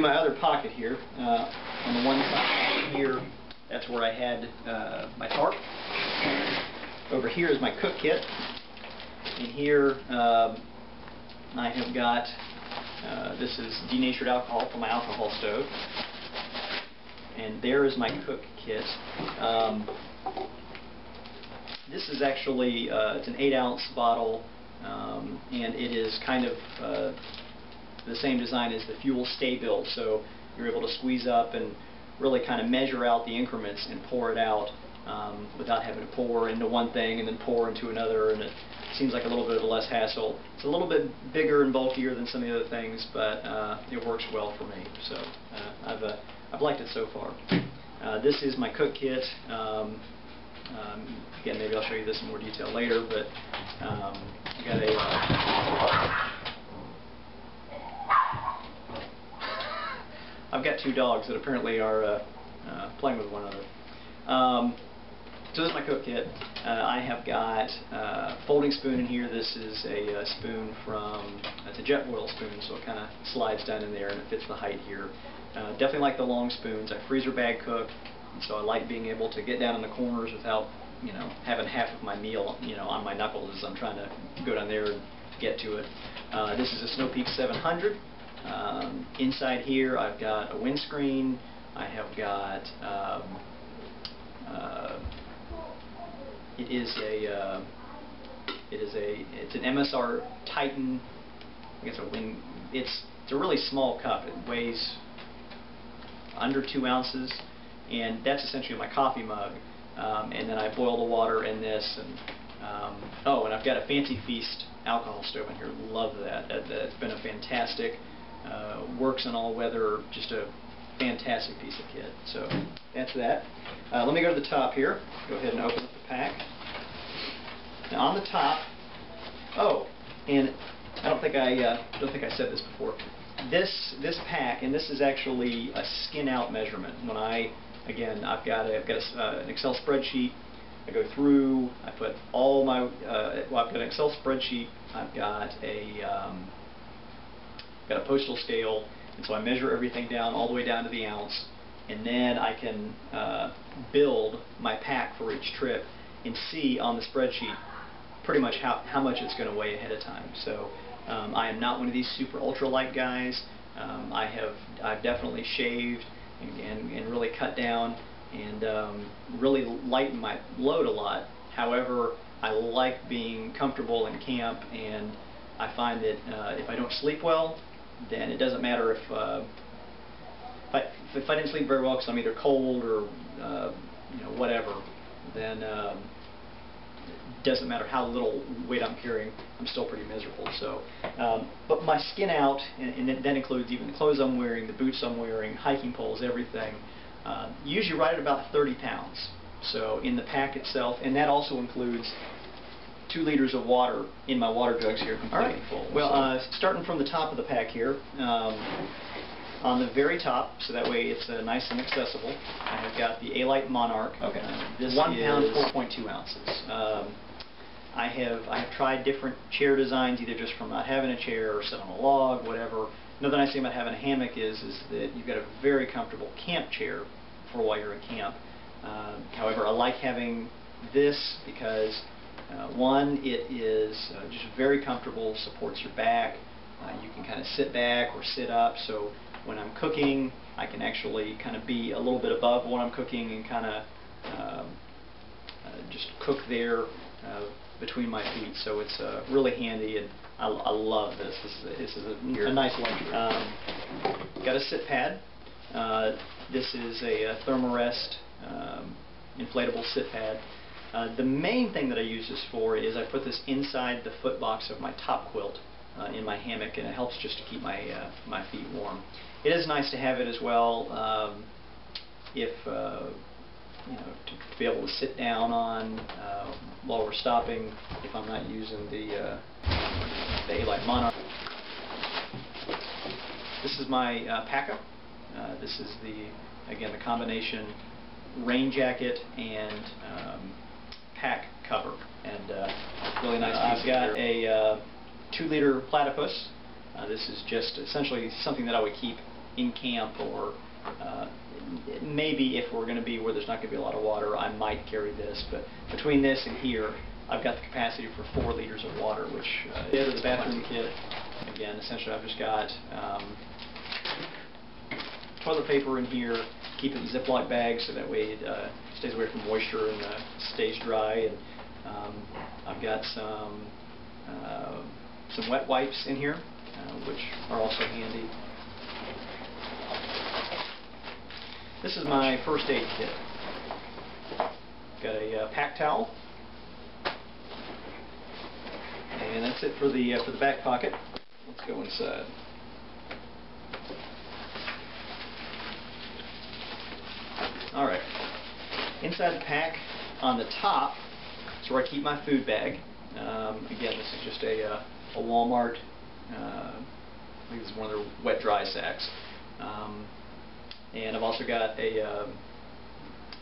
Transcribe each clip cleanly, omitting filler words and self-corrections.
my other pocket here, on the one side here, that's where I had my tarp. Over here is my cook kit. And here I have got, this is denatured alcohol for my alcohol stove. And there is my cook kit. This is actually, it's an 8-ounce bottle, and it is kind of the same design as the fuel stay build, so you're able to squeeze up and really kind of measure out the increments and pour it out without having to pour into one thing and then pour into another, and it seems like a little bit of less hassle. It's a little bit bigger and bulkier than some of the other things, but it works well for me, so I've liked it so far. This is my cook kit. Again, maybe I'll show you this in more detail later, but I got a I've got two dogs that apparently are playing with one another. So this is my cook kit. I have got a folding spoon in here. This is a spoon from, it's a jet oil spoon, so it kind of slides down in there and it fits the height here. Definitely like the long spoons. I freezer bag cook, and so I like being able to get down in the corners without, you know, having half of my meal, you know, on my knuckles as I'm trying to go down there and get to it. This is a Snow Peak 700. Inside here I've got a windscreen. I have got it's an MSR Titan. I guess it's a really small cup. It weighs under 2 ounces, and that's essentially my coffee mug. And then I boil the water in this, and oh, and I've got a Fancy Feast alcohol stove in here. Love that. That's been a fantastic. Works in all weather. Just a fantastic piece of kit. So that's that. Let me go to the top here. Go ahead and open up the pack. Now on the top, oh, and I don't think I said this before. This pack, and this is actually a skin out measurement. When again, I've got an Excel spreadsheet. I go through. I put all my. Well, I've got an Excel spreadsheet. I've got a postal scale, and so I measure everything down all the way down to the ounce, and then I can build my pack for each trip and see on the spreadsheet pretty much how much it's going to weigh ahead of time. So I am not one of these super ultralight guys. I've definitely shaved and really cut down and really lightened my load a lot. However, I like being comfortable in camp, and I find that if I don't sleep well, then it doesn't matter if I didn't sleep very well because I'm either cold or you know, whatever, then it doesn't matter how little weight I'm carrying, I'm still pretty miserable. So, but my skin out, and that includes even the clothes I'm wearing, the boots I'm wearing, hiking poles, everything, usually right at about 30 pounds. So in the pack itself, and that also includes 2 liters of water in my water jugs here, completely full. Well, starting from the top of the pack here, on the very top, so that way it's nice and accessible, I have got the A-Lite Monarch. Okay. This 1 pound, 4.2 ounces. I have tried different chair designs, either just from not having a chair or sit on a log, whatever. Another nice thing about having a hammock is that you've got a very comfortable camp chair for while you're in camp. However, I like having this because one, it is just very comfortable, supports your back. You can kind of sit back or sit up, so when I'm cooking, I can actually kind of be a little bit above what I'm cooking and kind of just cook there between my feet. So it's really handy, and I love this. This is a nice luxury. Got a sit pad. This is a Thermarest inflatable sit pad. The main thing that I use this for is I put this inside the foot box of my top quilt in my hammock, and it helps just to keep my my feet warm. It is nice to have it as well if you know, to be able to sit down on while we're stopping if I'm not using the A-Lite Monarch. This is my pack-up. This is again the combination rain jacket and pack cover, and really nice. I've got a 2-liter platypus. This is just essentially something that I would keep in camp, or maybe if we're going to be where there's not going to be a lot of water, I might carry this. But between this and here, I've got the capacity for 4 liters of water, which is the bathroom kit. Again, essentially I've just got toilet paper in here, keep it in Ziploc bags so that way it stays away from moisture and stays dry. And I've got some wet wipes in here, which are also handy. This is my first aid kit. Got a pack towel, and that's it for the back pocket. Let's go inside. All right. Inside the pack, on the top, is where I keep my food bag. Again, this is just a Walmart. I think this is one of their wet dry sacks. And I've also got a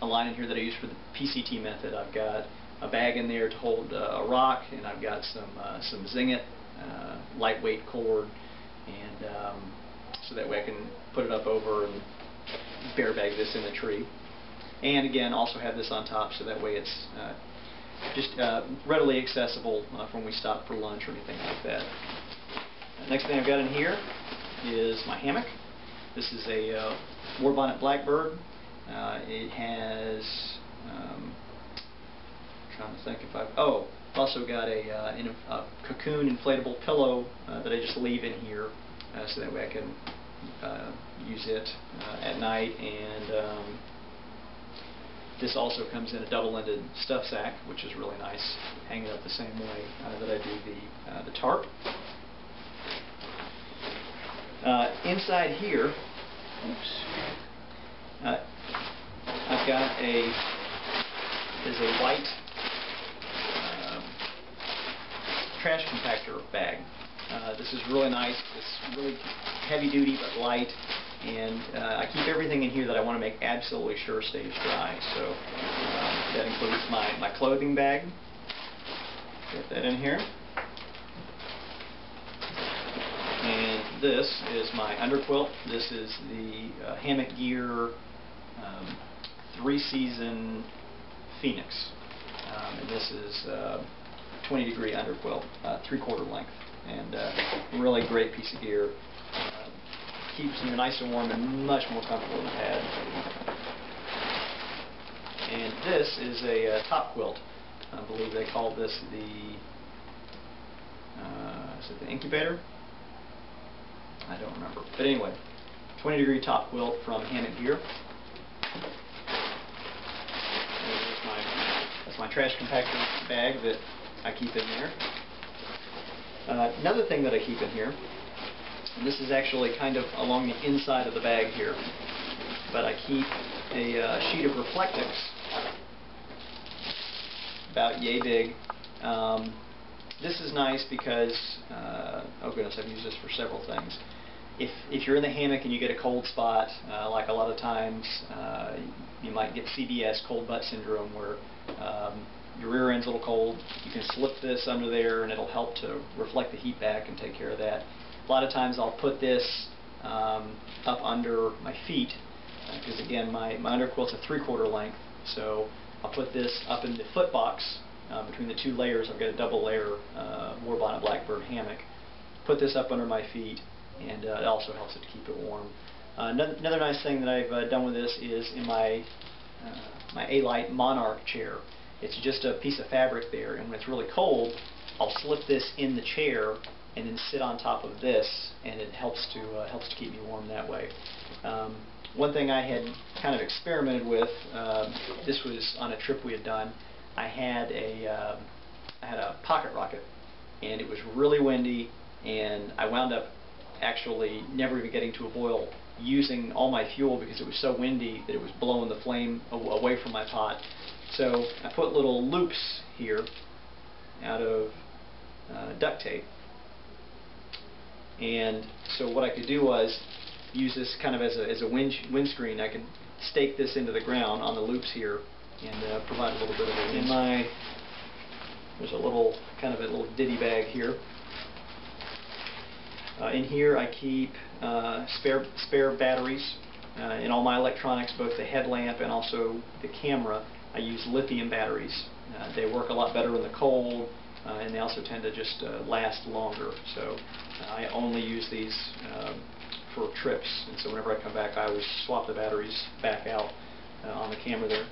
line in here that I use for the PCT method. I've got a bag in there to hold a rock, and I've got some Zing-It lightweight cord, and so that way I can put it up over and bear bag this in the tree. And again, also have this on top so that way it's just readily accessible when we stop for lunch or anything like that. Next thing I've got in here is my hammock. This is a war bonnet blackbird. It has, trying to think if I've also got a cocoon inflatable pillow that I just leave in here so that way I can use it at night. And this also comes in a double-ended stuff sack, which is really nice, hanging up the same way that I do the tarp. Inside here, oops, I've got a white trash compactor bag. This is really nice. It's really heavy duty but light, and I keep everything in here that I want to make absolutely sure stays dry. So that includes my clothing bag. Get that in here. And this is my underquilt. This is the Hammock Gear 3-season Phoenix. And this is 20-degree underquilt, 3/4 length. And really great piece of gear. Keeps you nice and warm and much more comfortable than the pad. And this is a top quilt. I believe they call this the is it the incubator? I don't remember. But anyway, 20-degree top quilt from Hammock Gear. That's my trash compactor bag that I keep in there. Another thing that I keep in here, and this is actually kind of along the inside of the bag here, but I keep a sheet of Reflectix, about yay big. This is nice because, oh goodness, I've used this for several things. If you're in the hammock and you get a cold spot, like a lot of times, you might get CBS, cold butt syndrome, where your rear end's a little cold. You can slip this under there and it'll help to reflect the heat back and take care of that. A lot of times I'll put this up under my feet, because again my underquilt's a 3/4 length, so I'll put this up in the foot box between the 2 layers. I've got a double layer war bonnet blackbird hammock. Put this up under my feet, and it also helps it to keep it warm. Another nice thing that I've done with this is in my A-Lite Monarch chair. It's just a piece of fabric there, and when it's really cold, I'll slip this in the chair and then sit on top of this, and it helps to keep me warm that way. One thing I had kind of experimented with, this was on a trip we had done. I had a pocket rocket, and it was really windy, and I wound up actually never even getting to a boil, using all my fuel because it was so windy that it was blowing the flame away from my pot. So I put little loops here out of duct tape, and so what I could do was use this kind of as a windscreen. I could stake this into the ground on the loops here and provide a little bit of a wind. There's a little kind of a little ditty bag here. In here I keep spare batteries in all my electronics, both the headlamp and also the camera. I use lithium batteries. They work a lot better in the cold, and they also tend to just last longer. So I only use these for trips, and so whenever I come back I always swap the batteries back out on the camera there.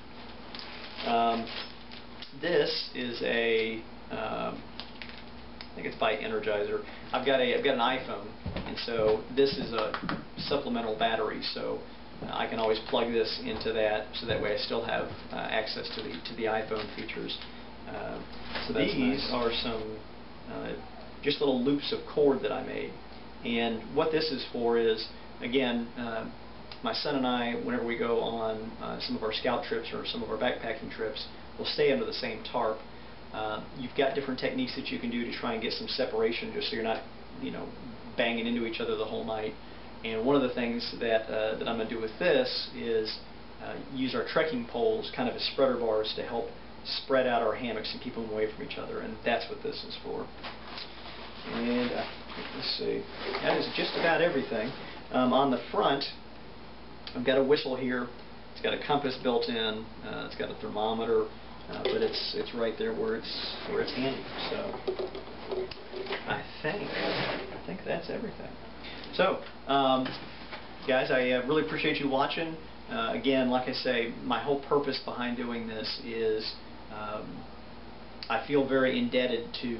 This is a I think it's by Energizer. I've got an iPhone, and so this is a supplemental battery, so I can always plug this into that, so that way I still have access to the iPhone features. So these are some just little loops of cord that I made, and what this is for is, again, my son and I, whenever we go on some of our scout trips or some of our backpacking trips, we'll stay under the same tarp. You've got different techniques that you can do to try and get some separation, just so you're not, banging into each other the whole night. And one of the things that that I'm going to do with this is use our trekking poles kind of as spreader bars to help spread out our hammocks and keep them away from each other, and that's what this is for. And let's see, that is just about everything. On the front, I've got a whistle here. It's got a compass built in. It's got a thermometer, but it's right there where it's handy. So I think that's everything. So guys, I really appreciate you watching. Again, like I say, my whole purpose behind doing this is I feel very indebted to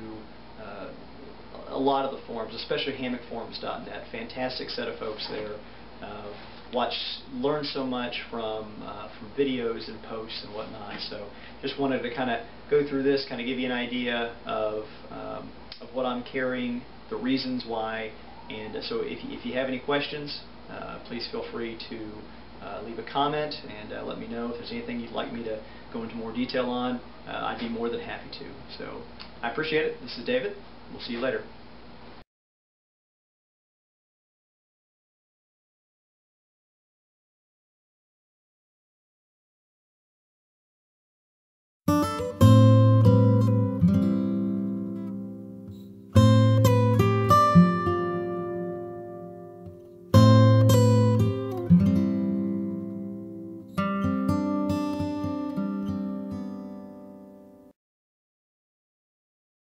a lot of the forums, especially hammockforums.net. Fantastic set of folks there. Learn so much from videos and posts and whatnot. So just wanted to kind of go through this, kind of give you an idea of what I'm carrying, the reasons why, and so if you have any questions, please feel free to leave a comment and let me know if there's anything you'd like me to go into more detail on. I'd be more than happy to. So I appreciate it. This is David. We'll see you later.